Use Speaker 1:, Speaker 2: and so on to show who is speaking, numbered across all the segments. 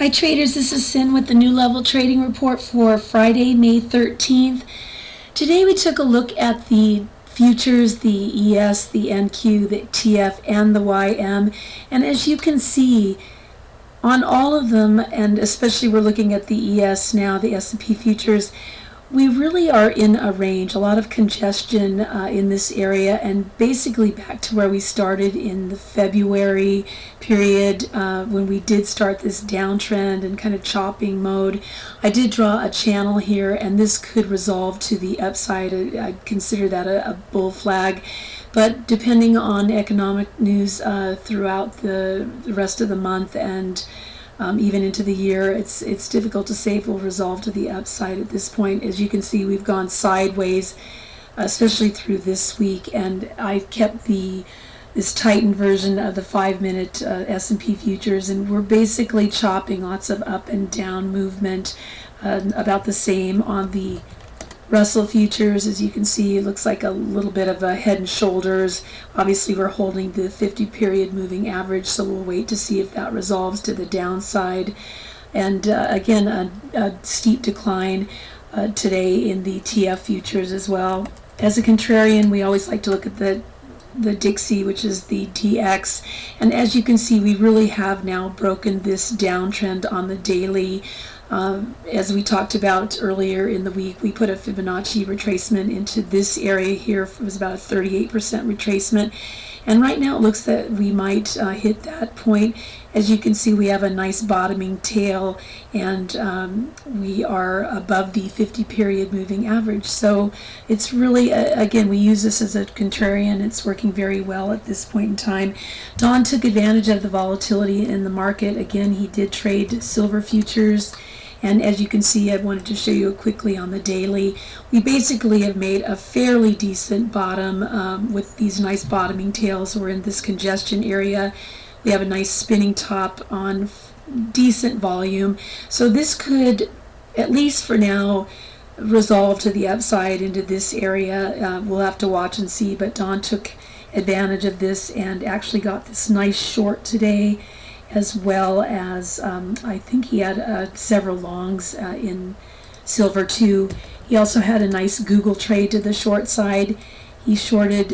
Speaker 1: Hi traders, this is Sin with the New Level Trading Report for Friday, May 13th. Today we took a look at the futures, the ES, the NQ, the TF, and the YM. And as you can see, on all of them, and especially we're looking at the ES now, the S&P futures, we really are in a range, a lot of congestion in this area, and basically back to where we started in the February period when we did start this downtrend and kind of chopping mode. I did draw a channel here, and this could resolve to the upside. I consider that a bull flag. But depending on economic news throughout the rest of the month and even into the year, it's difficult to say if we'll resolve to the upside at this point. As you can see, we've gone sideways, especially through this week, and I kept this tightened version of the 5-minute S&P futures, and we're basically chopping lots of up and down movement, about the same on the Russell futures. As you can see, it looks like a little bit of a head and shoulders. Obviously we're holding the 50-period moving average, so we'll wait to see if that resolves to the downside. And again, a steep decline today in the TF futures as well. As a contrarian, we always like to look at the Dixie, which is the DX, and as you can see, we really have now broken this downtrend on the daily. As we talked about earlier in the week, we put a Fibonacci retracement into this area here. It was about a 38% retracement, and right now it looks that we might hit that point. As you can see, we have a nice bottoming tail, and we are above the 50-period moving average. So it's really, again, we use this as a contrarian. It's working very well at this point in time. Don took advantage of the volatility in the market. Again, he did trade silver futures. And as you can see, I wanted to show you quickly on the daily. We basically have made a fairly decent bottom with these nice bottoming tails. We're in this congestion area. We have a nice spinning top on decent volume. So this could, at least for now, resolve to the upside into this area. We'll have to watch and see, but Don took advantage of this and actually got this nice short today, as well as I think he had several longs in silver too. He also had a nice Google trade to the short side. He shorted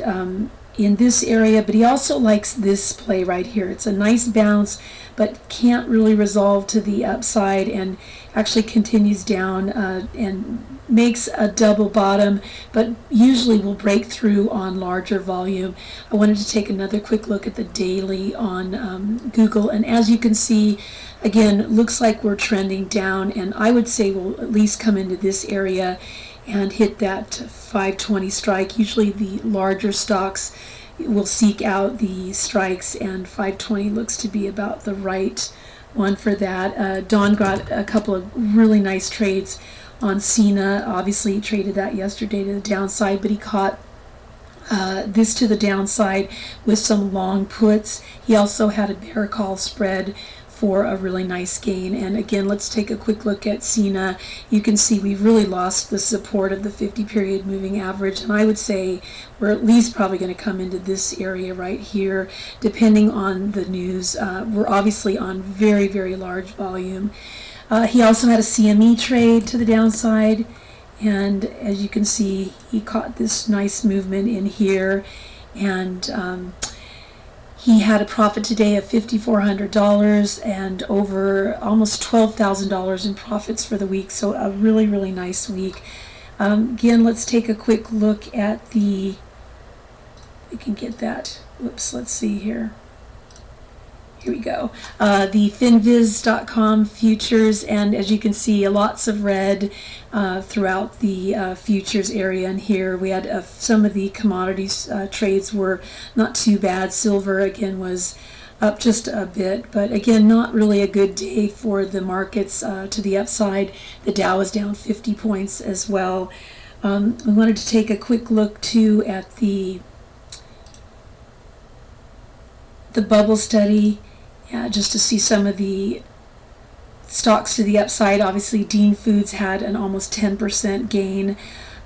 Speaker 1: in this area, but he also likes this play right here. It's a nice bounce, but can't really resolve to the upside, and actually continues down and makes a double bottom, but usually will break through on larger volume. I wanted to take another quick look at the daily on Google, and as you can see, again, it looks like we're trending down, and I would say we'll at least come into this area and hit that 520 strike. Usually the larger stocks will seek out the strikes, and 520 looks to be about the right one for that. Don got a couple of really nice trades on Cena. Obviously he traded that yesterday to the downside, but he caught this to the downside with some long puts. He also had a bear call spread for a really nice gain. And again, let's take a quick look at Cena. You can see we've really lost the support of the 50-period moving average, and I would say we're at least probably going to come into this area right here, depending on the news. We're obviously on very, very large volume. He also had a CME trade to the downside, and as you can see, he caught this nice movement in here, and he had a profit today of $5,400 and over almost $12,000 in profits for the week. So a really, really nice week. Again, let's take a quick look at the, we can get that, whoops, let's see here. Here we go. The finviz.com futures, and as you can see, lots of red throughout the futures area. And here we had some of the commodities trades were not too bad. Silver again was up just a bit, but again, not really a good day for the markets to the upside. The Dow was down 50 points as well. We wanted to take a quick look too at the bubble study. Yeah, just to see some of the stocks to the upside. Obviously, Dean Foods had an almost 10% gain.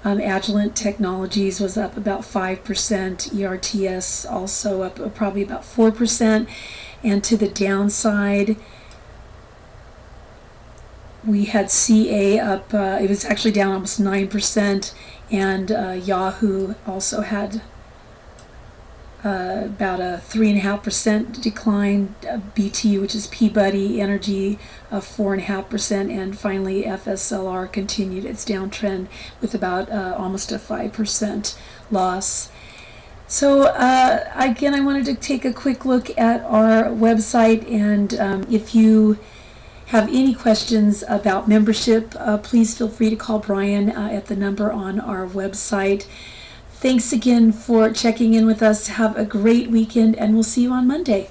Speaker 1: Agilent Technologies was up about 5%. ERTS also up probably about 4%. And to the downside, We had CA up, it was actually down almost 9%, and Yahoo also had about a 3.5% decline. BT, which is Peabody Energy, 4.5%, and finally FSLR continued its downtrend with about almost a 5% loss. So again, I wanted to take a quick look at our website, and if you have any questions about membership, please feel free to call Brian at the number on our website. Thanks again for checking in with us. Have a great weekend, and we'll see you on Monday.